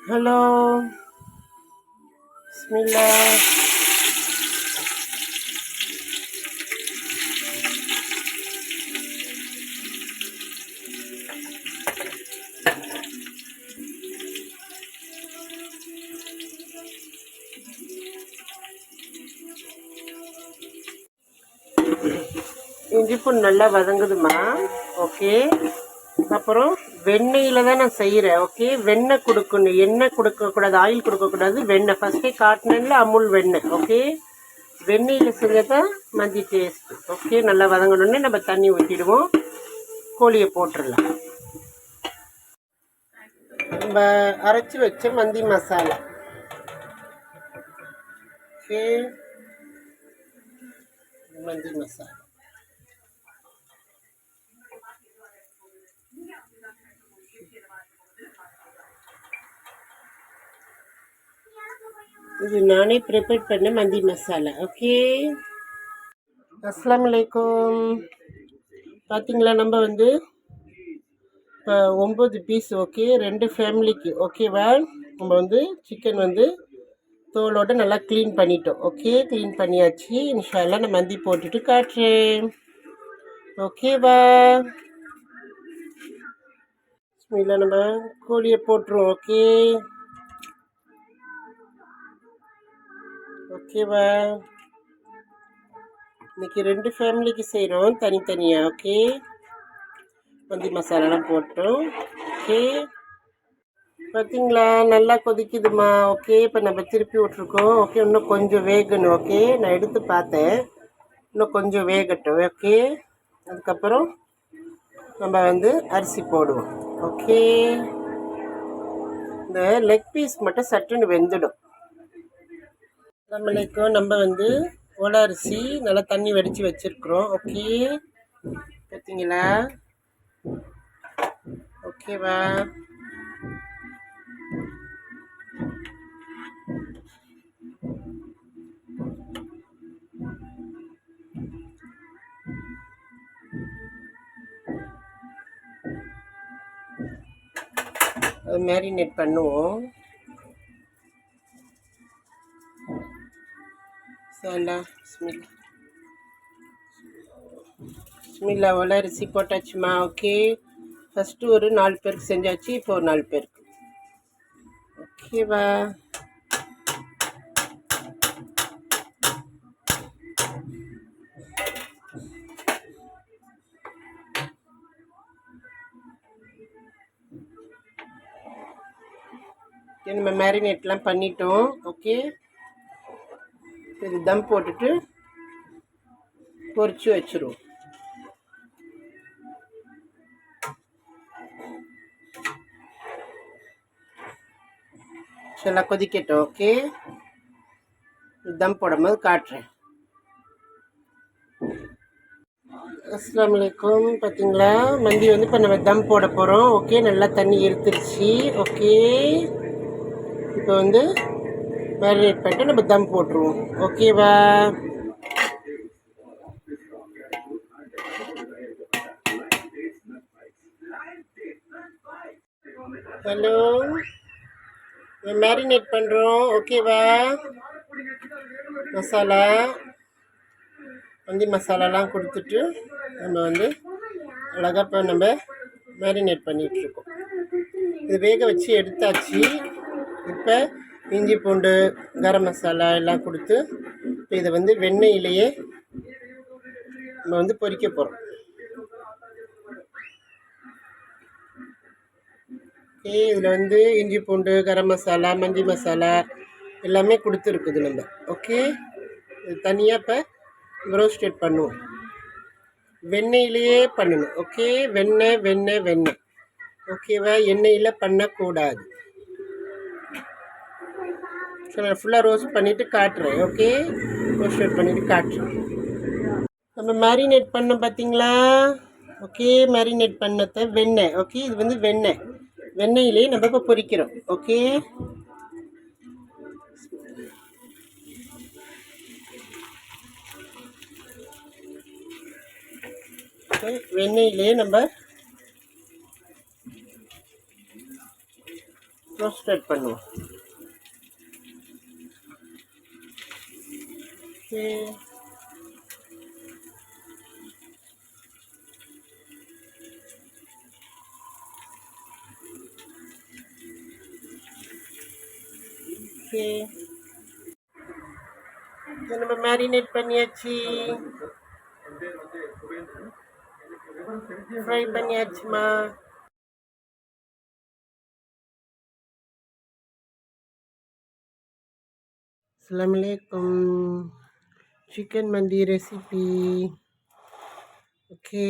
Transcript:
Hello, பிஸ்மில்லா. இஞ்சி பூண்டு நல்லா வதங்குதுமா. ஓகே, அப்புறம் வெண்ணெயில் தான் நான் செய்கிறேன். ஓகே, வெண்ணெய் கொடுக்கணும், எண்ணெய் கொடுக்கக்கூடாது, ஆயில் கொடுக்கக்கூடாது, வெண்ணெய் ஃபஸ்ட்டே காட்டினில் அமுல் வெண்ணெய். ஓகே, வெண்ணெயில் செஞ்சதான் மந்தி டேஸ்ட். ஓகே, நல்லா வதங்கணுன்னு நம்ம தண்ணி ஊற்றிடுவோம், கோழியை போட்டுடலாம். நம்ம அரைச்சி வச்ச மந்தி மசாலா. ஓகே, மந்தி மசாலா இது நானே ப்ரிப்பேர் பண்ண மந்தி மசாலா. ஓகே, அஸ்ஸலாமு அலைக்கும். பார்த்தீங்களா, நம்ம வந்து இப்போ 9 பீஸ். ஓகே, 2 ஃபேமிலிக்கு. ஓகேவா, நம்ம வந்து சிக்கன் வந்து தோலோடு நல்லா க்ளீன் பண்ணிட்டோம். ஓகே, க்ளீன் பண்ணியாச்சு. இன்ஷால்லா நான் மந்தி போட்டுட்டு காட்டுறேன். ஓகேவா, இல்லை நம்ம கோழியை போட்டுருவோம். ஓகே, ஓகேவா, இன்னைக்கு 2 ஃபேமிலிக்கு செய்கிறோம் தனித்தனியாக. ஓகே, மந்தி மசாலாலாம் போட்டோம். ஓகே, பார்த்தீங்களா நல்லா கொதிக்குதுமா. ஓகே, இப்போ நம்ம திருப்பி விட்ருக்கோம். ஓகே, இன்னும் கொஞ்சம் வேகணும். ஓகே, நான் எடுத்து பார்த்தேன், இன்னும் கொஞ்சம் வேகட்டும். ஓகே, அதுக்கப்புறம் நம்ம வந்து அரிசி போடுவோம். ஓகே, இந்த லெக் பீஸ் மட்டும் சட்டுன்னு வெந்துடும். நம்மளுக்கும் நம்ம வந்து ஒலை அரிசி நல்லா தண்ணி வடித்து வச்சுருக்குறோம். ஓகே, பார்த்தீங்களா, ஓகேவா, அது மேரினேட் பண்ணுவோம். சலா பிஸ்மில்லா. பிஸ்மில்லா, ஒலை அரிசி போட்டாச்சுமா. ஓகே, ஃபஸ்ட்டு ஒரு 4 பேருக்கு செஞ்சாச்சு, இப்போ ஒரு 4 பேருக்கு. ஓகேவா, நம்ம மேரினேட்லாம் பண்ணிட்டோம். ஓகே, இது தம் போட்டுட்டு பொரிச்சு வச்சுருவோம். நல்லா கொதிக்கட்டும். ஓகே, தம் போடும்போது காட்டுறேன். அஸ்ஸலாமு அலைக்கும். பார்த்தீங்களா, மந்தி வந்து இப்போ நம்ம தம் போட போகிறோம். ஓகே, நல்லா தண்ணி இருத்துருச்சு. ஓகே, இப்போ வந்து மேரினேட் பண்ணிட்டு நம்ம தம் போட்டுருவோம். ஓகேவா, ஹலோ, மேரினேட் பண்ணுறோம். ஓகேவா, மசாலா மந்தி மசாலாலாம் கொடுத்துட்டு நம்ம வந்து அழகாக இப்போ நம்ம மேரினேட் பண்ணிகிட்ருக்கோம். இது வேக வச்சு எடுத்தாச்சு. இப்போ இஞ்சி பூண்டு கரம் மசாலா எல்லாம் கொடுத்து இப்போ இதை வந்து வெண்ணெயிலேயே நம்ம வந்து பொரிக்க போகிறோம். ஓகே, இதில் வந்து இஞ்சி பூண்டு கரம் மசாலா மந்தி மசாலா எல்லாமே கொடுத்துருக்குது நம்ம. ஓகே, இது தனியாக இப்போ ரோஸ்டட் பண்ணுவோம், வெண்ணெயிலேயே பண்ணணும். ஓகே, வெண்ணெய் வெண்ணெய் வெண்ணெய். ஓகேவா, எண்ணெயில் பண்ணக்கூடாது. ஸோ நான் ஃபுல்லாக ரோஸ்ட் பண்ணிவிட்டு காட்டுறேன். ஓகே, ரோஸ்டட் பண்ணிவிட்டு காட்டுறேன். நம்ம மேரினேட் பண்ணோம் பார்த்தீங்களா. ஓகே, மேரினேட் பண்ணத வெண்ணெய். ஓகே, இது வந்து வெண்ணெய், வெண்ணெயிலே நம்ம இப்போ பொரிக்கிறோம். ஓகே, வெண்ணெயிலே நம்ம ரோஸ்டட் பண்ணுவோம். ஓகே, ஓகே, இதை நம்ம மேரினேட் பண்ணியாச்சு, ஃப்ரை பண்ணியாச்சுமா. அஸ்ஸலாமுஅலைக்கும். சிக்கன் மந்தி ரெசிபி. ஓகே.